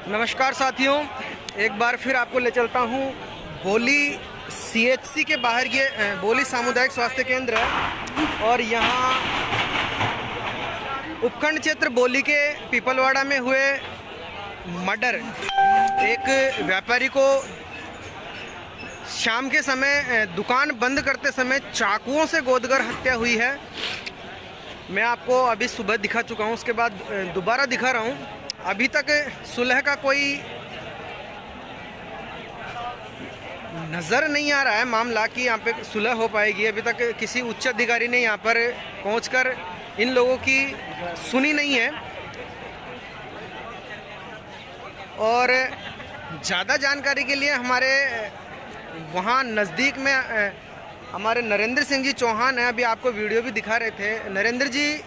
नमस्कार साथियों, एक बार फिर आपको ले चलता हूँ बोली सीएचसी के बाहर। ये बोली सामुदायिक स्वास्थ्य केंद्र है और यहाँ उपखंड क्षेत्र बोली के पीपलवाड़ा में हुए मर्डर, एक व्यापारी को शाम के समय दुकान बंद करते समय चाकुओं से गोदकर हत्या हुई है। मैं आपको अभी सुबह दिखा चुका हूँ, उसके बाद दोबारा दिखा रहा हूँ। अभी तक सुलह का कोई नज़र नहीं आ रहा है मामला कि यहाँ पे सुलह हो पाएगी। अभी तक किसी उच्च अधिकारी ने यहाँ पर पहुंचकर इन लोगों की सुनी नहीं है। और ज़्यादा जानकारी के लिए हमारे वहाँ नज़दीक में हमारे नरेंद्र सिंह जी चौहान है, अभी आपको वीडियो भी दिखा रहे थे। नरेंद्र जी,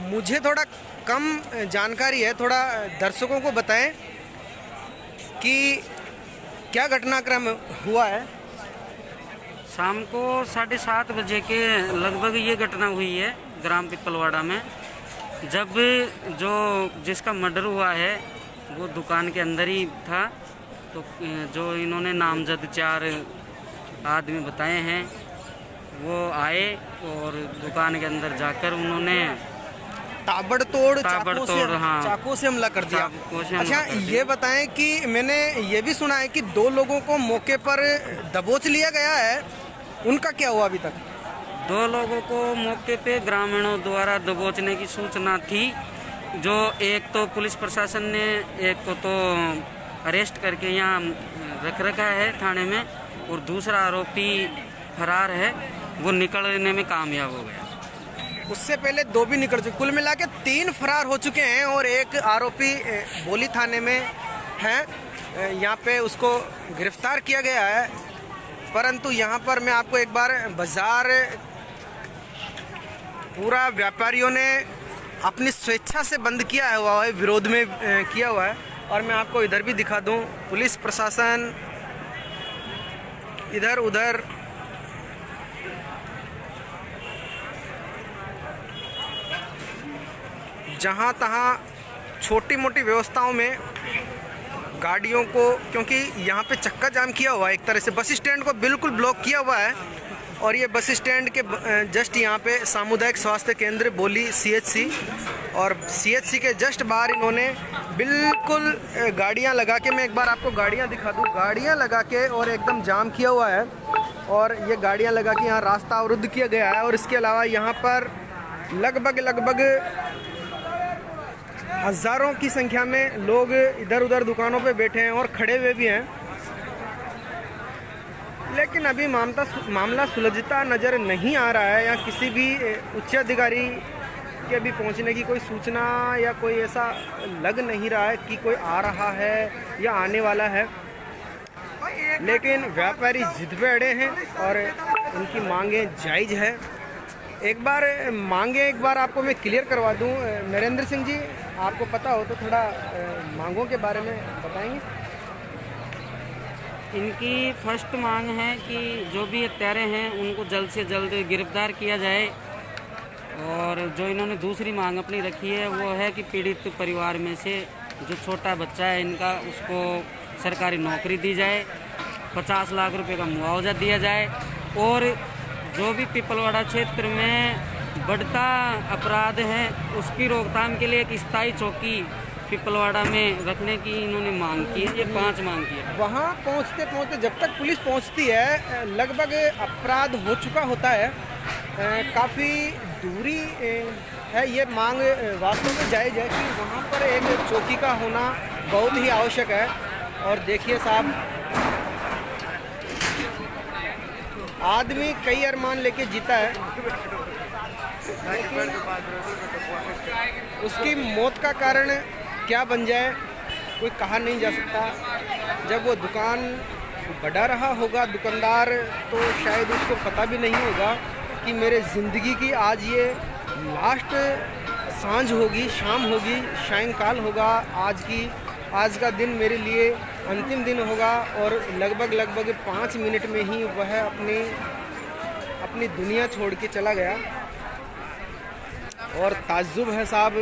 मुझे थोड़ा कम जानकारी है, थोड़ा दर्शकों को बताएं कि क्या घटनाक्रम हुआ है। शाम को 7:30 बजे के लगभग ये घटना हुई है ग्राम पिपलवाड़ा में, जब जो जिसका मर्डर हुआ है वो दुकान के अंदर ही था। तो जो इन्होंने नामजद 4 आदमी बताए हैं वो आए और दुकान के अंदर जाकर उन्होंने ताबड़तोड़ हाँ, चाकू से हमला कर दिया। अच्छा, ये बताएं कि मैंने ये भी सुना है कि 2 लोगों को मौके पर दबोच लिया गया है, उनका क्या हुआ अभी तक? 2 लोगों को मौके पे ग्रामीणों द्वारा दबोचने की सूचना थी। जो एक तो पुलिस प्रशासन ने एक को तो अरेस्ट करके यहाँ रख रखा है थाने में, और दूसरा आरोपी फरार है, वो निकलने में कामयाब हो गया। उससे पहले 2 भी निकल चुके, कुल मिला के 3 फरार हो चुके हैं और एक आरोपी बोली थाने में है। यहाँ पे उसको गिरफ्तार किया गया है। परंतु यहाँ पर मैं आपको एक बार बाजार पूरा व्यापारियों ने अपनी स्वेच्छा से बंद किया हुआ है, विरोध में किया हुआ है। और मैं आपको इधर भी दिखा दूँ, पुलिस प्रशासन इधर उधर जहाँ तहाँ छोटी मोटी व्यवस्थाओं में गाड़ियों को, क्योंकि यहाँ पे चक्का जाम किया हुआ है, एक तरह से बस स्टैंड को बिल्कुल ब्लॉक किया हुआ है। और ये बस स्टैंड के जस्ट यहाँ पे सामुदायिक स्वास्थ्य केंद्र बोली सीएचसी, और सीएचसी के जस्ट बाहर इन्होंने बिल्कुल गाड़ियाँ लगा के, मैं एक बार आपको गाड़ियाँ दिखा दूँ, गाड़ियाँ लगा के और एकदम जाम किया हुआ है। और ये गाड़ियाँ लगा के यहाँ रास्ता अवरुद्ध किया गया है। और इसके अलावा यहाँ पर लगभग हज़ारों की संख्या में लोग इधर उधर दुकानों पे बैठे हैं और खड़े हुए भी हैं, लेकिन अभी मामला सुलझता नज़र नहीं आ रहा है। या किसी भी उच्च अधिकारी के भी पहुंचने की कोई सूचना या कोई ऐसा लग नहीं रहा है कि कोई आ रहा है या आने वाला है। लेकिन व्यापारी जिद पे अड़े हैं और उनकी मांगें जायज़ है। एक बार आपको मैं क्लियर करवा दूं। नरेंद्र सिंह जी, आपको पता हो तो थोड़ा मांगों के बारे में बताएंगे। इनकी फर्स्ट मांग है कि जो भी हत्यारे हैं उनको जल्द से जल्द गिरफ्तार किया जाए। और जो इन्होंने दूसरी मांग अपनी रखी है वो है कि पीड़ित परिवार में से जो छोटा बच्चा है इनका, उसको सरकारी नौकरी दी जाए, 50 लाख रुपए का मुआवजा दिया जाए। और जो भी पिपलवाड़ा क्षेत्र में बढ़ता अपराध है उसकी रोकथाम के लिए एक स्थायी चौकी पिपलवाड़ा में रखने की इन्होंने मांग की है। ये 5 मांग की है। वहाँ पहुँचते जब तक पुलिस पहुँचती है, लगभग अपराध हो चुका होता है, काफ़ी दूरी है। ये मांग वास्तव में जायज़ है कि वहाँ पर एक चौकी का होना बहुत ही आवश्यक है। और देखिए साहब, आदमी कई अरमान लेके जीता है, उसकी मौत का कारण क्या बन जाए कोई कहा नहीं जा सकता। जब वो दुकान बढ़ा रहा होगा दुकानदार, तो शायद उसको पता भी नहीं होगा कि मेरे ज़िंदगी की आज ये लास्ट सांझ होगी, शाम होगी, सायंकाल होगा, आज का दिन मेरे लिए अंतिम दिन होगा। और लगभग 5 मिनट में ही वह अपनी दुनिया छोड़ के चला गया। और ताज्जुब है साहब,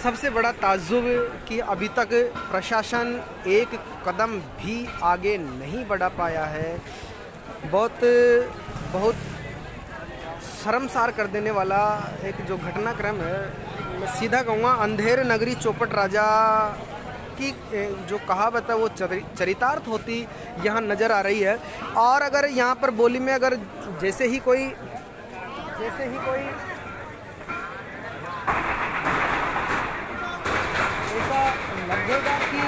सबसे बड़ा ताज्जुब कि अभी तक प्रशासन एक कदम भी आगे नहीं बढ़ा पाया है। बहुत शर्मसार कर देने वाला एक जो घटनाक्रम है, मैं सीधा कहूँगा अंधेर नगरी चौपट राजा की जो कहावत है वो चरितार्थ होती यहाँ नज़र आ रही है। और अगर यहाँ पर बोली में अगर जैसे ही कोई ऐसा लगेगा कि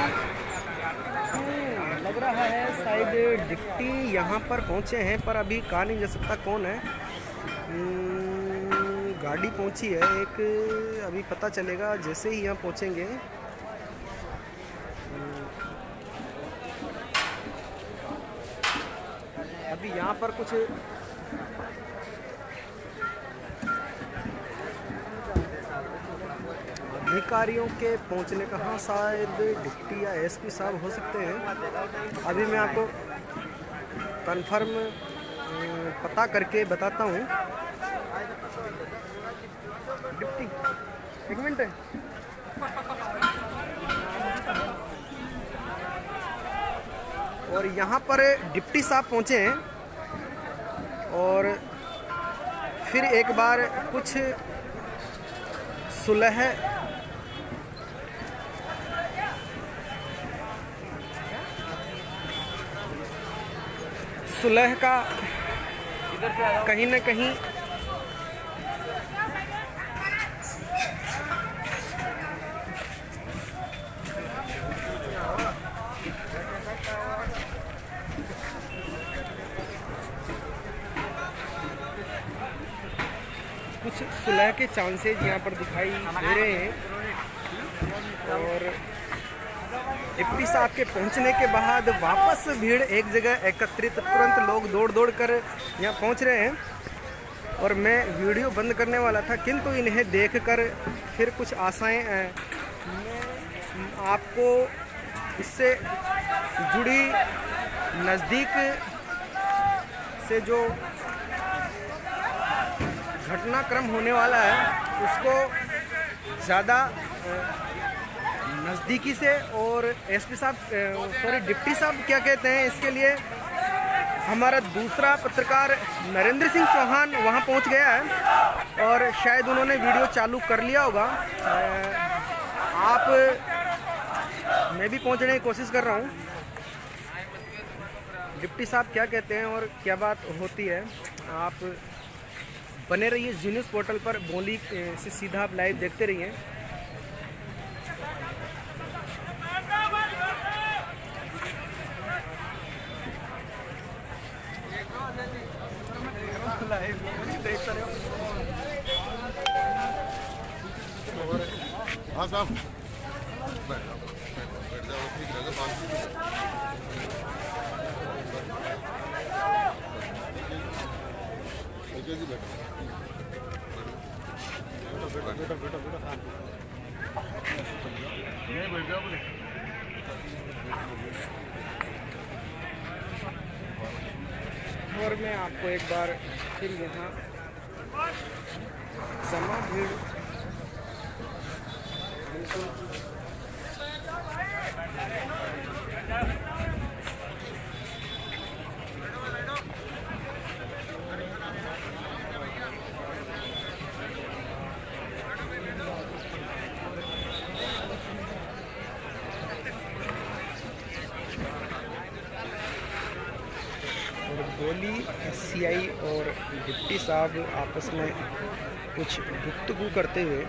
लग रहा है शायद डिप्टी यहाँ पर पहुँचे हैं, पर अभी कहा नहीं जा सकता कौन है। गाड़ी पहुँची है एक, अभी पता चलेगा जैसे ही यहाँ पहुँचेंगे। अभी यहाँ पर कुछ अधिकारियों के पहुंचने का, हाँ शायद डिप्टी या एसपी साहब हो सकते हैं। अभी मैं आपको कंफर्म पता करके बताता हूँ। डिप्टी एक मिनट है। और यहाँ पर डिप्टी साहब पहुँचे हैं और फिर एक बार कुछ सुलह का कहीं न कहीं कुछ सुलह के चांसेज यहाँ पर दिखाई दे रहे हैं। और डिप्टी साहब के पहुँचने के बाद वापस भीड़ एक जगह एकत्रित, तुरंत लोग दौड़ कर यहाँ पहुँच रहे हैं। और मैं वीडियो बंद करने वाला था, किंतु इन्हें देखकर फिर कुछ आशाएं आपको इससे जुड़ी नज़दीक से जो घटनाक्रम होने वाला है उसको ज़्यादा नज़दीकी से, और एसपी साहब डिप्टी साहब क्या कहते हैं इसके लिए हमारा दूसरा पत्रकार नरेंद्र सिंह चौहान वहां पहुंच गया है और शायद उन्होंने वीडियो चालू कर लिया होगा। मैं भी पहुंचने की कोशिश कर रहा हूं। डिप्टी साहब क्या कहते हैं और क्या बात होती है, आप बने रहिए जी न्यूज़ पोर्टल पर। बोली से सीधा आप लाइव देखते रहिए। हाँ साहब बैठ जाओ, ठीक रहेगा। और मैं आपको एक बार फिर यहाँ जमा भीड़ गोली सीआई और डिप्टी साहब आपस में कुछ गुफ्तगू करते हुए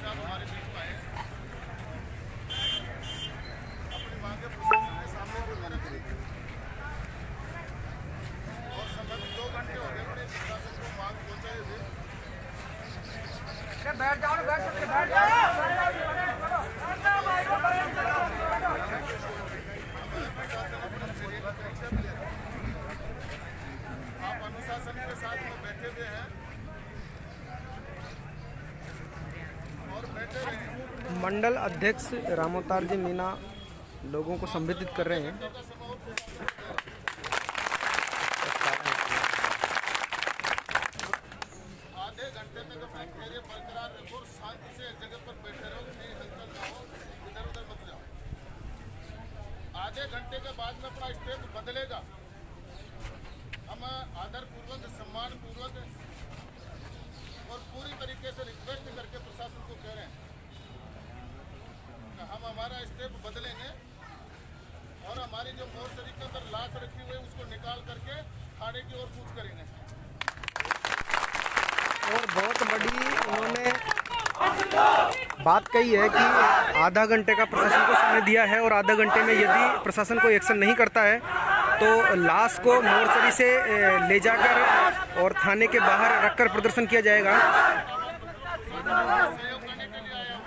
हमारे बीच में आए मंडल अध्यक्ष रामोतार जी मीना लोगों को संबोधित कर रहे हैं। आधे घंटे तक अपने धैर्य बरकरार रखो, शांति से एक जगह पर बैठे रहो, कहीं हलचल ना हो, इधर उधर मत जाओ। आधे घंटे के बाद में अपना स्टेप बदलेगा। हम आदर पूर्वक, सम्मान पूर्वक और पूरी तरीके से रिक्वेस्ट करके प्रशासन को कह रहे हैं कि हम हमारा स्टेप बदलेंगे और हमारी जो मोर्चरी के अंदर लाश रखी हुई है उसको निकाल करके थाने की ओर कूच करेंगे। और बहुत बड़ी उन्होंने बात कही है कि आधा घंटे का प्रशासन को समय दिया है और आधा घंटे में यदि प्रशासन कोई एक्शन नहीं करता है तो लाश को मोर्चरी से ले जाकर और थाने के बाहर रखकर प्रदर्शन किया जाएगा। सहयोग करने के लिए आया हूँ।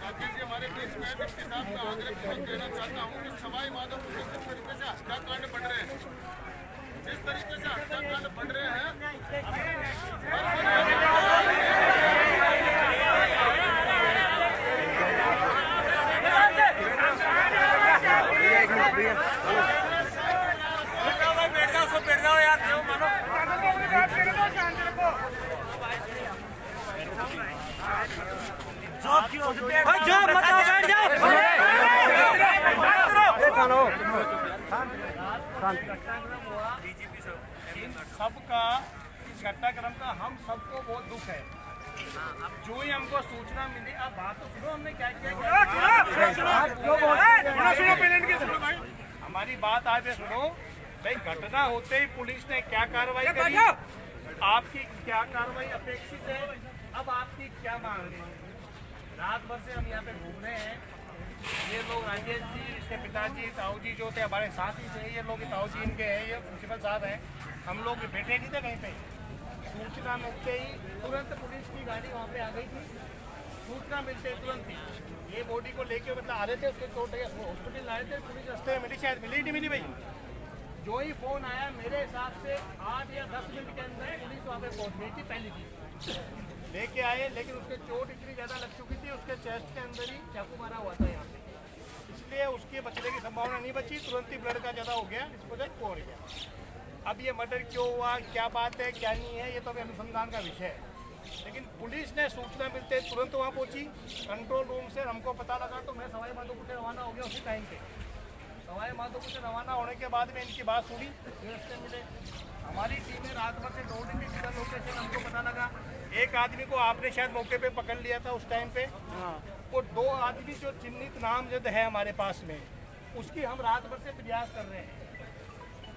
राकेश जी हमारे बीच में है, डिप्टी साहब का आग्रहपूर्वक कहना चाहता हूँ कि सवाई माधोपुर में जिस तरीके से हत्याकांड बढ़ रहे हैं, जिस तरीके से हत्याकांड बढ़ रहे हैं, सबका इस घटनाक्रम का हम सबको बहुत दुख है। जो ही हमको सूचना मिली, अब बात तो सुनो, हमने क्या किया हमारी बात आप ये सुनो भाई। घटना होते ही पुलिस ने क्या कार्रवाई करी, आपकी क्या कार्रवाई अपेक्षित है, अब आपकी क्या मांग है। रात भर से हम यहाँ पे घूम रहे हैं। ये लोग राजेश जी, इसके पिताजी ताऊ जी जो थे हमारे साथ ही थे, ये लोग ताऊ जी इनके हैं, ये प्रिंसिपल साहब हैं। हम लोग बैठे नहीं थे कहीं पे। सूचना मिलते ही तुरंत पुलिस की गाड़ी वहाँ पे आ गई थी। सूचना मिलते ही तुरंत ही ये बॉडी को लेके मतलब आ रहे थे, उसके चोट है हॉस्पिटल लाए थे। पुलिस रास्ते में मिली, शायद मिली नहीं मिली भाई। जो ही फोन आया मेरे हिसाब से 8 या 10 मिनट के अंदर पुलिस वहाँ पे पहुँच गई थी। पहली चीज लेके आए, लेकिन उसके चोट इतनी ज़्यादा लग चुकी थी, उसके चेस्ट के अंदर ही चाकू मारा हुआ था यहाँ पे, इसलिए उसके बचने की संभावना नहीं बची। तुरंत ही ब्लड का ज़्यादा हो गया, इस वजह से हो गया। अब ये मर्डर क्यों हुआ, क्या बात है, क्या नहीं है, ये तो अभी अनुसंधान का विषय है। लेकिन पुलिस ने सूचना मिलते तुरंत वहाँ पहुँची। कंट्रोल रूम से हमको पता लगा तो मैं सवाई माधोपुर से रवाना हो गया उसी टाइम पे। सवाई माधोपुर से रवाना होने के बाद में इनकी बात सुनी, रास्ते मिले। हमारी टीमें रात भर से दौड़ी थी, सीधा लोकेशन हमको पता लगा। एक आदमी को आपने शायद मौके पे पकड़ लिया था उस टाइम पे, और 2 आदमी जो चिन्हित नामजद है हमारे पास में, उसकी हम रात भर से प्रयास कर रहे हैं।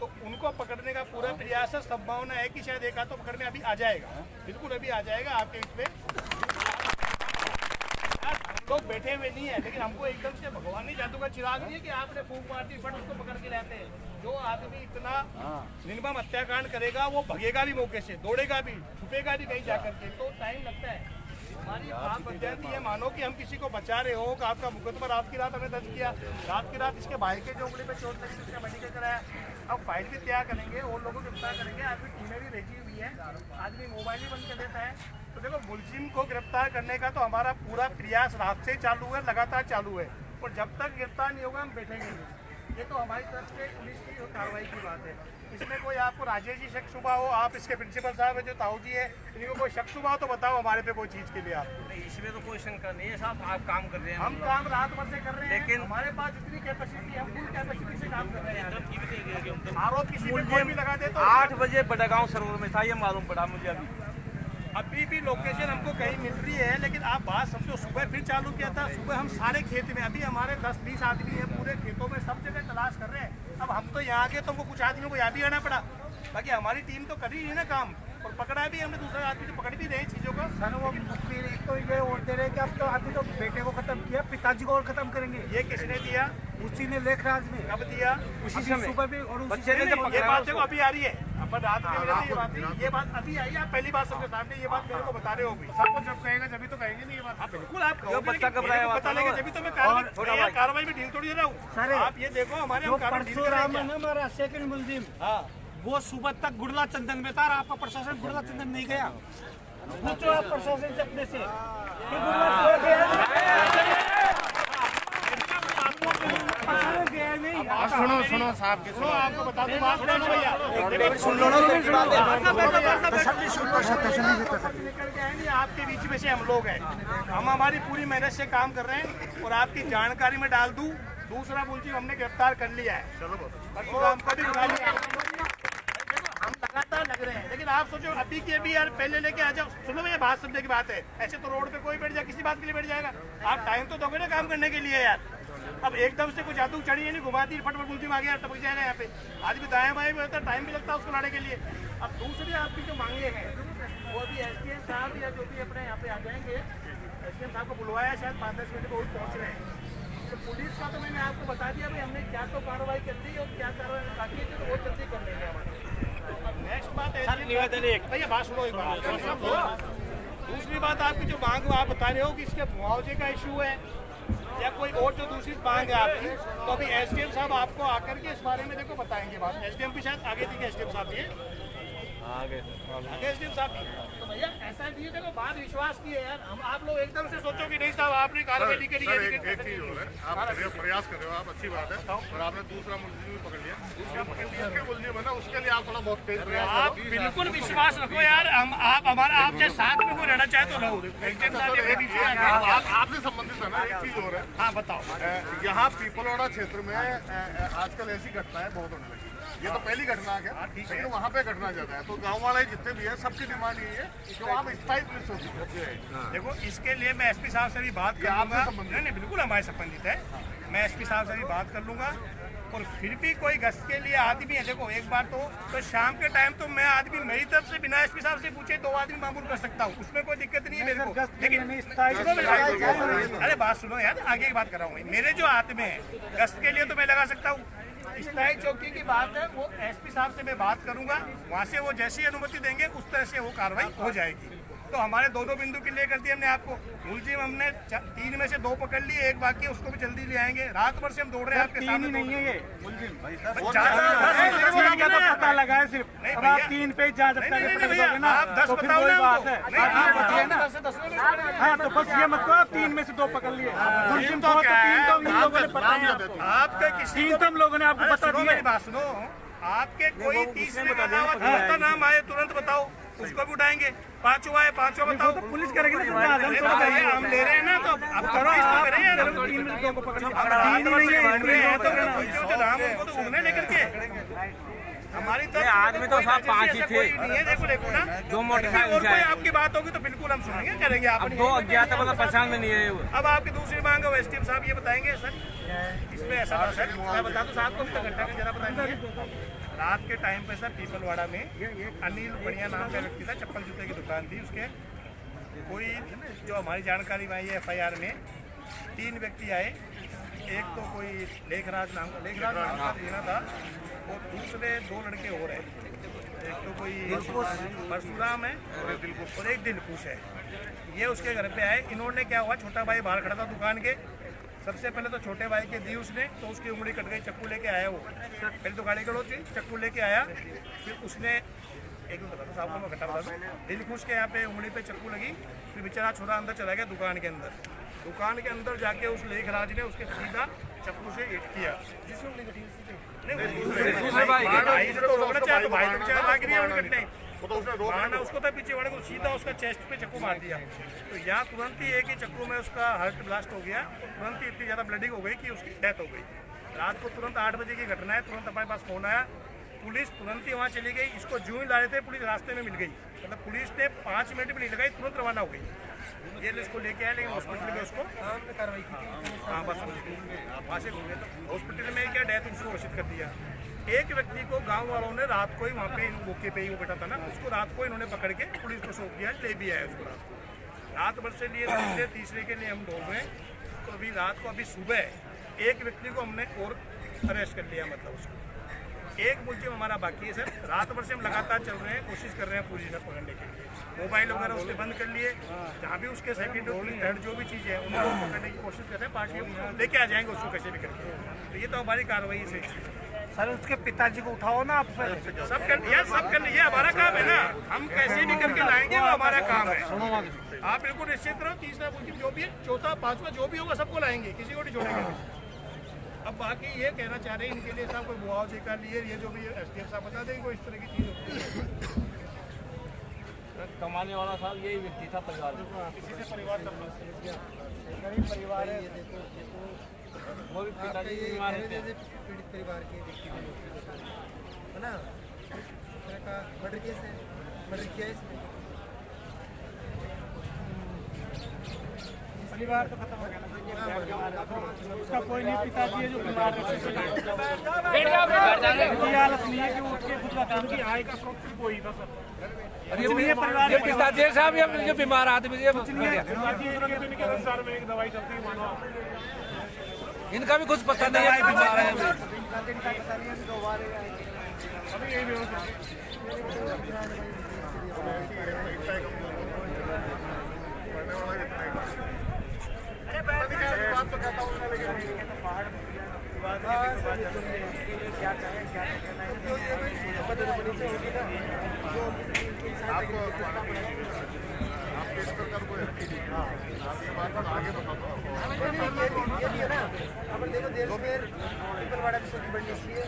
तो उनको पकड़ने का पूरा प्रयास है। संभावना है कि शायद एक आध तो पकड़ में अभी आ जाएगा, बिल्कुल अभी आ जाएगा आपके इस पे। लोग बैठे हुए नहीं है, लेकिन हमको एकदम से भगवान ही जादू का चिराग नहीं है कि आपने फूंक मार दी फट उसको पकड़ के लाते हैं। जो आदमी इतना निर्मम हत्याकांड करेगा वो भगेगा भी मौके से, दौड़ेगा भी, छुपेगा भी कहीं जाकर के, तो टाइम लगता है। हमारी बात बन जाती है, मानो कि हम किसी को बचा रहे हो कि आपका मुकदमा रात की रात हमने दर्ज किया, रात की रात इसके भाई के जो उंगली पे चोट लगी उसका मेडिकल कराया। अब फाइल भी तैयार करेंगे और लोगों को गिरफ्तार करेंगे। आदमी टीमें भी भेजी हुई है, आदमी मोबाइल भी बंद कर देता है। तो देखो, मुलजिम को गिरफ्तार करने का तो हमारा पूरा प्रयास रात से चालू है, लगातार चालू है, और जब तक गिरफ्तार नहीं होगा हम बैठेंगे नहीं। ये तो हमारी तरफ से पुलिस की कार्रवाई की बात है। इसमें कोई आपको राजेश जी शक शुबा हो, आप इसके प्रिंसिपल साहब है जो ताऊ जी है, इनको कोई शक शुबा हो तो बताओ हमारे पे कोई चीज़ के लिए। आप नहीं, इसमें तो कोई शंका नहीं है साहब, आप काम कर रहे हैं। हम काम रात भर से कर रहे हैं, लेकिन हमारे पास इतनी कैपेसिटी है, हम फुल कैपेसिटी से काम कर रहे हैं। धमकी भी दे दिया कि हम आरोप किसी पे कोई भी लगा दे तो 8 बजे बड़गांव सरोवर में था, ये मालूम पड़ा मुझे अभी भी लोकेशन हमको कहीं मिल रही है। लेकिन आप बात समझो, सुबह फिर चालू किया था, सुबह हम सारे खेत में, अभी हमारे 10-20 आदमी हैं पूरे खेतों में, सब जगह तलाश कर रहे हैं। अब हम तो यहाँ के, तो हमको कुछ आदमियों को यहाँ भी आना पड़ा, बाकी हमारी टीम तो कर ही है ना काम, और पकड़ा भी हमने, दूसरे आदमी तो पकड़ भी रहे चीज़ों को। सर वो फिर एक तो ये और दे रहे कि अब तो अभी तो बेटे को खत्म किया, पिताजी को और खत्म करेंगे। ये किसने दिया? उसी ने लेखराज में कब दिया? उसी समय सुबह भी, और बच्चे ने जब ये बात देखो अभी आ रही है, अपन रात में मिले थे, ये बात अभी आई है। आप पहली बात सबके सामने ये बात मेरे को बता रहे हो भी, सबको जब कहेगा जब तो कहेंगे नहीं ये बात। बिल्कुल आप बच्चा घबराया पता लगे जब तो मैं कार्रवाई में ढील थोड़ी दे रहा हूँ। आप ये देखो हमारे परशुराम है हमारा सेकंड मुलजिम, वो सुबह तक गुड़ला चंदन में था, और आपका प्रशासन गुड़ला चंदन नहीं गया। पूछो आप प्रशासन से अपने से। सुनो साहब की सुनो, आपको बता दूं बात भैया निकल के आएंगे आपके बीच में से हम लोग हैं, हम हमारी पूरी मेहनत से काम कर रहे हैं और आपकी जानकारी में डाल दूं। दूसरा मुलजिम हमने गिरफ्तार कर लिया है, परशुराम को भी बुला लिया। हम लगातार लग रहे हैं, लेकिन आप सोचो अभी के भी यार पहले लेके आ जाओ। सुनो भैया, बात समझने की बात है, ऐसे तो रोड पे कोई बैठ जाए किसी बात के लिए बैठ जाएगा। आप टाइम तो दोगे ना काम करने के लिए यार। अब एकदम से कुछ जादू चढ़ी है नहीं, घुमाती फटफट मुलजिम आ गया टपक जाएगा यहाँ पे। आज भी दाएं बाएं में होता है, टाइम भी लगता है उसको लाने के लिए। अब दूसरी आपकी जो मांगे हैं वो अभी एसडीएम साहब या जो भी अपने यहाँ पे आ जाएंगे, एसडीएम साहब को बुलवाया शायद 5-10 मिनट में वो पहुँच रहे हैं। तो पुलिस का तो मैंने आपको बता दिया भाई, हमने क्या तो कार्रवाई कर दी और क्या कार्रवाई बाकी है तो वो जल्दी कर लेंगे हमारे। अब नेक्स्ट बात है भैया, बात सुनो एक बात। दूसरी बात आपकी जो मांग आप बता रहे हो कि इसके मुआवजे का इशू है या कोई और जो दूसरी मांग है आपकी, तो अभी एसडीएम साहब आपको आकर के इस बारे में देखो बताएंगे बात। एसडीएम भी शायद आगे थी, एसडीएम साहब भी आगे एसडीएम साहब भी। तो भैया ऐसा नहीं देखो, बात विश्वास की है यार। हम आप लोग एकदम से सोचो कि नहीं साहब आपने कार्रवाई नहीं करी है। एक चीज हो रहा है, आप प्रयास कर रहे हो, आप अच्छी बात है, और आपने दूसरा मुलजिम भी पकड़ लिया। दूसरा पकड़ लिया क्या मुलजिम है ना, उसके लिए आप थोड़ा बहुत तेज प्रयास आप बिल्कुल विश्वास रखो यार। हम आप हमारा आप चाहे साथ में कोई रहना चाहे तो रहो। आपसे संबंधित है ना, एक चीज हो रहा है। हाँ बताओ। यहाँ पीपलवाड़ा क्षेत्र में आजकल ऐसी घटनाएं बहुत होने लगी। ये तो पहली घटना है, लेकिन वहाँ पे घटना ज्यादा है। तो गाँव वाले जितने भी है सबकी डिमांड यही है कि वहाँ पे स्थायी पुलिस होगी। देखो इसके लिए मैं एसपी साहब से भी बात कर लूंगा। नहीं बिल्कुल हमारे संबंधित है, मैं एसपी साहब से भी बात कर लूंगा। और फिर भी कोई गश्त के लिए आदमी है, देखो एक बार तो शाम के टाइम तो मैं आदमी मेरी तरफ से बिना एसपी साहब से पूछे 2 आदमी मामूल कर सकता हूँ, उसमें कोई दिक्कत नहीं है मेरे को। लेकिन अरे बात सुनो यार, आगे की बात कर रहा हूँ। मेरे जो हाथ में है गश्त के लिए तो मैं लगा सकता हूँ। स्थायी चौकी की बात है, वो एसपी साहब से मैं बात करूंगा, वहाँ से वो जैसी अनुमति देंगे उस तरह से वो कार्रवाई हो जाएगी। तो हमारे दोनों बिंदु क्लियर कर दिए हमने आपको। मुलजिम हमने 3 में से 2 पकड़ लिए, एक बाकी है उसको भी जल्दी ले आएंगे। रात भर से हम दौड़ रहे हैं आपके सामने। नहीं है ये मुलजिम ज्यादा पता लगा है सिर्फ। अब आप 3 पे जहाँ आप 10 बताओ ना हाँ, तो बस ये मतलब आप 3 में से 2 पकड़ लिए। मुलजिम तो 3 तो इन लोगों ने पता नहीं आपको। आपके किसी 3 तो हम लोगों ने आपको बता दिया। मेरी बात सुनो, आपके कोई तीसरे का नाम आए तुरंत बताओ, उसको भी उठाएंगे। 5वां है, 5वां बताओ। तो पुलिस करेगी ना, हम ले रहे हैं ना, तो अब करो आप करें यार। 3 में से 2 को पकड़ना। तो उन्हें लेकर के हमारी तरफ आदमी तो सब 5 ही थे। नहीं है, देखो ना, 2 मोटरसाइकिल और कोई आपकी बात होगी तो बिल्कुल हम सुनेंगे, करेंगे। आप 2 अज्ञात मतलब पहचान में नहीं है। अब आपकी दूसरी मांग है, एसडीएम साहब ये बताएंगे। सर इसमें ऐसा था सर, मैं बता दूं साहब को भी घटना की जरा बताएंगे। रात के टाइम पे सर पीपलवाड़ा में अनिल बढ़िया नाम का व्यक्ति था, चप्पल जूते की दुकान थी उसके। कोई जो हमारी जानकारी में आई है FIR में 3 व्यक्ति आए। एक तो कोई लेखराज नाम का जीना था, और दूसरे 2 लड़के और हैं। एक तो कोई परशुराम है और एक दिलकुश है। ये उसके घर पे आए। इन्होंने क्या हुआ, छोटा भाई बाहर खड़ा था दुकान के। सबसे पहले तो छोटे भाई के दी उसने, तो उसकी उंगली कट गई। चक्कू लेके आया वो, पहले तो गाड़ी कड़ो थी, चक्कू लेके आया। फिर उसने एक दो बता साहब को मैं घटा बता दूँ, दिलखुश के यहाँ पे उंगली पे चक्कू लगी। फिर बेचारा छोरा अंदर चला गया दुकान के अंदर। दुकान के अंदर जाके उस लेखराज ने उसके सीधा चक्कू से हिट किया। उसको तो पीछे वाले को सीधा उसका चेस्ट पे चक्कू मार दिया। तो यहाँ तुरंत ही एक ही चक्कू में उसका हार्ट ब्लास्ट हो गया। तुरंत ही इतनी ज़्यादा ब्लीडिंग हो गई कि उसकी डेथ हो गई। रात को तुरंत 8 बजे की घटना है। तुरंत हमारे पास फोन आया, पुलिस तुरंत ही वहाँ चली गई। इसको जूं ही ला रहे थे, पुलिस रास्ते में मिल गई। मतलब पुलिस ने 5 मिनट भी नहीं लगाई, तुरंत रवाना हो गई। ये इसको लेके आए, लेकिन हॉस्पिटल में उसको कार्रवाई की। हाँ बस वहाँ से हॉस्पिटल में क्या डेथ उसको घोषित कर दिया। एक व्यक्ति को गांव वालों ने रात को ही वहाँ पे मौके पे ही वो बैठा था ना, उसको रात को इन्होंने पकड़ के पुलिस को सौंप दिया, ले भी आया उसको। रात भर से लिए दूसरे तीसरे के लिए हम दौड़ रहे हैं। तो अभी रात को अभी सुबह एक व्यक्ति को हमने और अरेस्ट कर लिया। मतलब उसको एक मुलजिम हमारा बाकी है सर। रात भर से हम लगातार चल रहे हैं, कोशिश कर रहे हैं पूरी सर पकड़ने के लिए। मोबाइल वगैरह उसने बंद कर लिए। जहाँ भी उसके सेकंड और थर्ड जो भी चीज़ है उनको पकड़ने की कोशिश कर रहे हैं। पार्टी लेके आ जाएंगे उसको कैसे भी करके। तो ये तो हमारी कार्रवाई से सर उसके पिताजी को उठाओ ना आप। सब कर ये हमारा काम है ना, हम कैसे भी करके लाएंगे, वो हमारा काम है। आप बिल्कुल निश्चित रहो, तीसरा बुकिंग जो भी है, चौथा पांचवा जो भी होगा सबको लाएंगे, किसी को नहीं छोड़ेंगे। अब बाकी ये कहना चाह रहे हैं इनके लिए साहब कोई मुआवजे का लिए, ये जो भी SDM साहब बता देंगे कोई इस तरह की चीज होती है। कमाने वाला साहब यही व्यक्ति था परिवार में, किसी से परिवार तब गरीब परिवार है, वो भी पिताजी बीमार रहते हैं। पीड़ित परिवार के व्यक्ति को है ना, मर्डर केस है, मर्डर किया इसमें। परिवार तो खत्म हो गया ना, उसका कोई नहीं, पिताजी है जो बीमार है। हालत नहीं है कि वो उठ के खुद काम की आय का स्रोत सिर्फ वही था सर। ये पिताजी साहब ये बीमार आदमी ये दवाई चलती है मानो, इनका भी कुछ पता नहीं है बीमार है। अभी यही व्यवस्था बात तो कहता हूँ लेकिन क्या कहें क्या कहना है, मदद बनी से होगी ना। आपको आपके इस प्रकार को आपकी बात में आगे बताता हूँ। ये भी है ना, अपन देखो देश में पीपलवाड़ा की चौकी बननी चाहिए,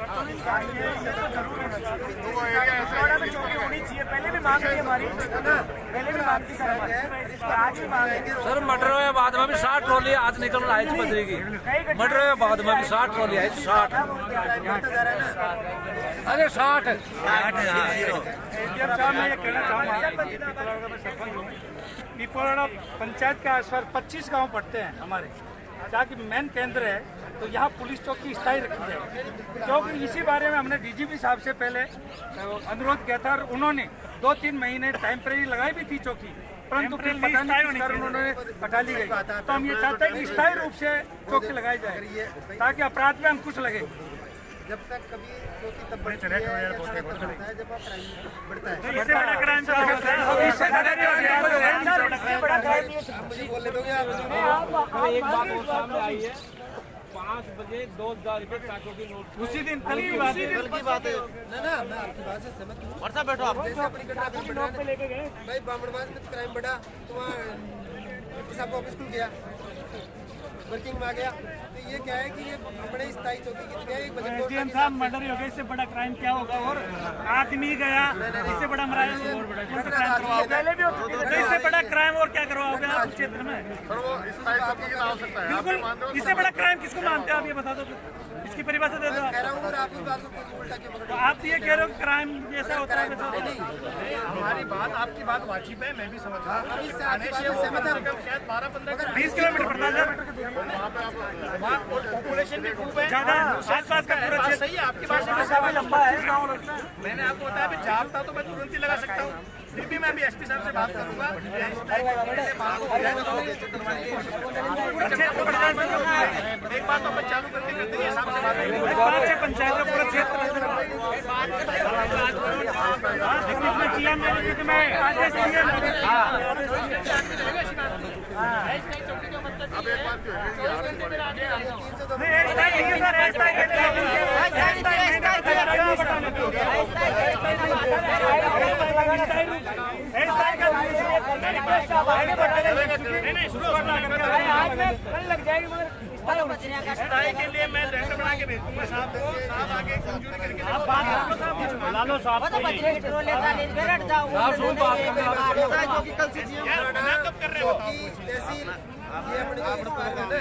होनी चाहिए। पहले भी मांग थी हमारी, पहले भी मांग थी सर, आज भी मांग है। सर मर्डर हुए बाद में भी 60 ट्रॉली आज निकल रहा है बदरी की। मर्डर हुए बाद में भी 60 ट्रॉली है, 60। अरे 60 मैं ये कहना चाहूँगा, पिपलवाड़ा पंचायत के आसपास 25 गांव पड़ते हैं हमारे, जहाँ की मेन केंद्र है, तो यहाँ पुलिस चौकी स्थायी रखी जाए। क्योंकि इसी बारे में हमने DGP साहब से पहले अनुरोध किया था और उन्होंने 2-3 महीने टेम्परेरी लगाई भी थी चौकी, परंतु फिर पता नहीं किस कारण उन्होंने हटा ली गई। तो हम ये चाहते हैं कि स्थायी रूप से चौकी लगाई जाए ताकि अपराध में अंकुश लगे। जब तक कभी चौकी तब बढ़ती है, जब आप क्राइम बढ़ता है। इससे बड़ा क्राइम तो मुझे बोलने दोगे आप? एक बात और सामने आई है, 5 बजे 2000 रुपये टाटो की नोट। उसी दिन कल की बात है, ना मैं आपकी बात से सहमत हूँ। वर्षा बैठो आप, जैसे अपनी घटना भाई बामणबाज में क्राइम बढ़ा तो वहाँ साहब ऑफिस खुल गया, वर्किंग में आ गया। तो ये क्या है कि ये बड़े स्थायी चौकी की जगह एक बजट SDM साहब मर्डर हो गया, इससे बड़ा क्राइम क्या होगा? और आदमी गया, इससे बड़ा मराया, पहले भी हो चुका है, इससे बड़ा क्राइम और क्या करवाओगे आप क्षेत्र में? सर वो इस टाइप की चीज आवश्यकता है। बिल्कुल, इससे बड़ा क्राइम किसको मानते हो आप, ये बता दो, इसकी परिभाषा दे दो आप। कह रहा हूँ और आपकी बात को कोई उल्टा क्यों पकड़? तो आप ये कह रहे हो क्राइम जैसा होता है वैसा होता है। हमारी बात, आपकी बात वाजिब है, मैं भी समझ रहा हूँ। अभी से आपकी बात से सहमत है। शायद 12-15 20 किलोमीटर पड़ता है वहाँ पॉपुलेशन भी खूब है, ज्यादा, आसपास का पूरा क्षेत्र सही है। आपकी बात से काफी लंबा है गाँव लगता है। मैंने आपको बताया भी जागता तो मैं तुरंत ही लगा सकता हूँ, फिर भी मैं भी SP साहब से बात करूंगा। एक बात तो अपन चालू करते करते ये साहब से बात करेंगे। पंचायत का पूरा क्षेत्र किया मैंने, तो मैं आदेश दिया। अब एक बात जो है कि आपकी स्थायी के लिए मैं टेंडर बना के भेजूंगा साहब को, साहब आगे मंजूरी करके लालो साहब यार मैं कब कर रहे हो बताओ। तहसील ये अपनी इस बात है ना,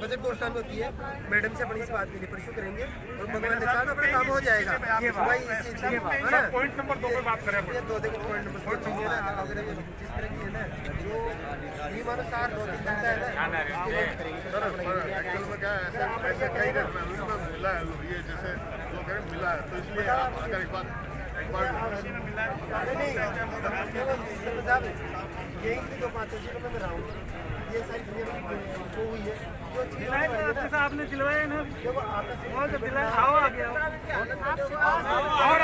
बजट घोषणा में होती है, मैडम से अपनी इस बात के लिए परसों करेंगे और भगवान ने कहा अपना काम हो जाएगा। भाई इस चीज है ना, पॉइंट नंबर 2 पे बात करें। ये दो देखो पॉइंट नंबर 2 चाहिए ना, अगर ये जिस तरह की है ना, जो नियमानुसार 2-3 घंटा है ना, सर एक्चुअल में क्या है, ऐसे कई घटना मिला है ये जैसे जो करें मिला है, तो इसलिए आप अगर एक बार यही 2-5 चीजों में रहा हूँ, ये सारी चीजें जो हुई है, जो चीजें आपने दिलवाया ना, वो तो दिलाया, आओ आ गया और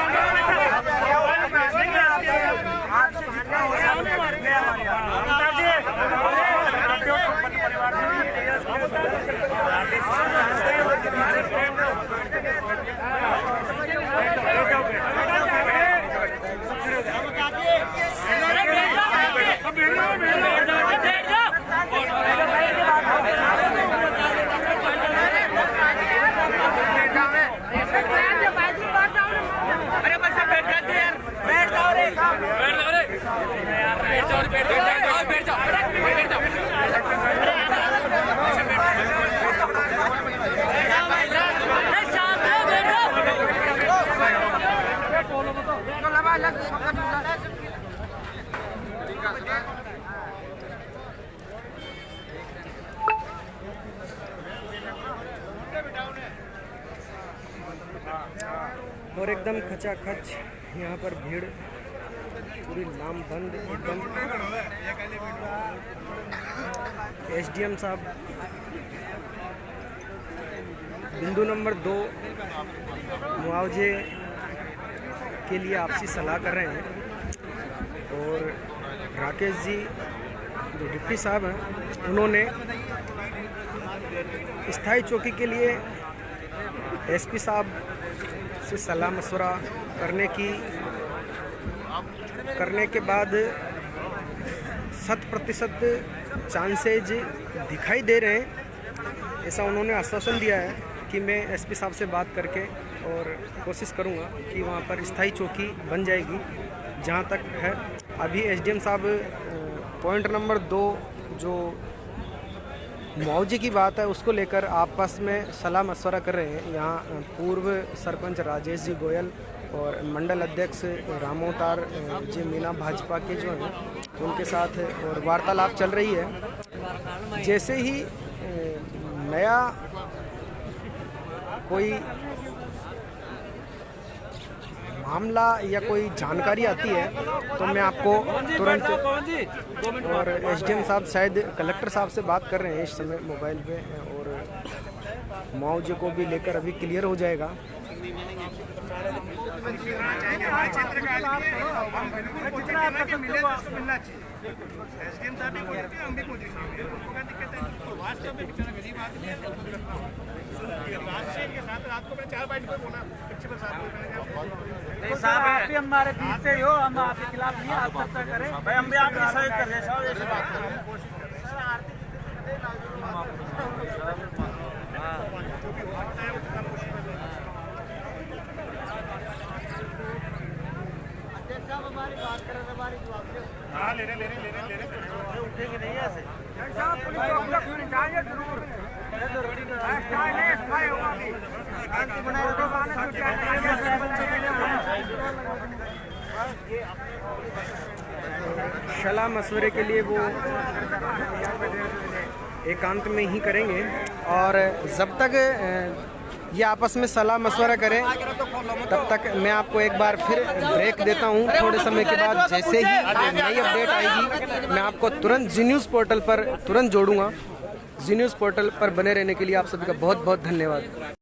और एकदम खचाखच यहाँ पर भीड़ पूरी लामबंद एकदम। एसडीएम साहब बिंदु नंबर 2 मुआवजे के लिए आपसी सलाह कर रहे हैं और राकेश जी जो डिप्टी साहब हैं उन्होंने स्थायी चौकी के लिए एसपी साहब से सलाह मशवरा करने के बाद 100% चांसेज दिखाई दे रहे हैं। ऐसा उन्होंने आश्वासन दिया है कि मैं एसपी साहब से बात करके और कोशिश करूंगा कि वहां पर स्थायी चौकी बन जाएगी। जहां तक है अभी एसडीएम साहब पॉइंट नंबर 2 जो मुआवजे की बात है उसको लेकर आपस में सलाह मशवरा कर रहे हैं। यहाँ पूर्व सरपंच राजेश जी गोयल और मंडल अध्यक्ष रामोतार जी मीना भाजपा के जो हैं उनके साथ और वार्तालाप चल रही है। जैसे ही नया कोई मामला या कोई जानकारी आती है तो मैं आपको तुरंत, और एसडीएम साहब शायद कलेक्टर साहब से बात कर रहे हैं इस समय मोबाइल पे और मुआवजे को भी लेकर अभी क्लियर हो जाएगा। नहीं साहब, आप भी हमारे बीच से हो, हम आपके खिलाफ नहीं आप चर्चा करें भाई, हम भी आपकी सहयोग कर रहे हैं साहब। ऐसी बात करें हमारी बात करें हमारी जवाब ले रहे उठेंगे नहीं ऐसे जरूर सलाह मशवरे के लिए वो एकांत में ही करेंगे और जब तक ये आपस में सलाह मशवरा करें तब तक मैं आपको एक बार फिर ब्रेक देता हूँ। थोड़े समय के बाद जैसे ही नई अपडेट आएगी मैं आपको तुरंत जी न्यूज़ पोर्टल पर तुरंत जोड़ूंगा। जी न्यूज़ पोर्टल पर बने रहने के लिए आप सभी का बहुत बहुत धन्यवाद।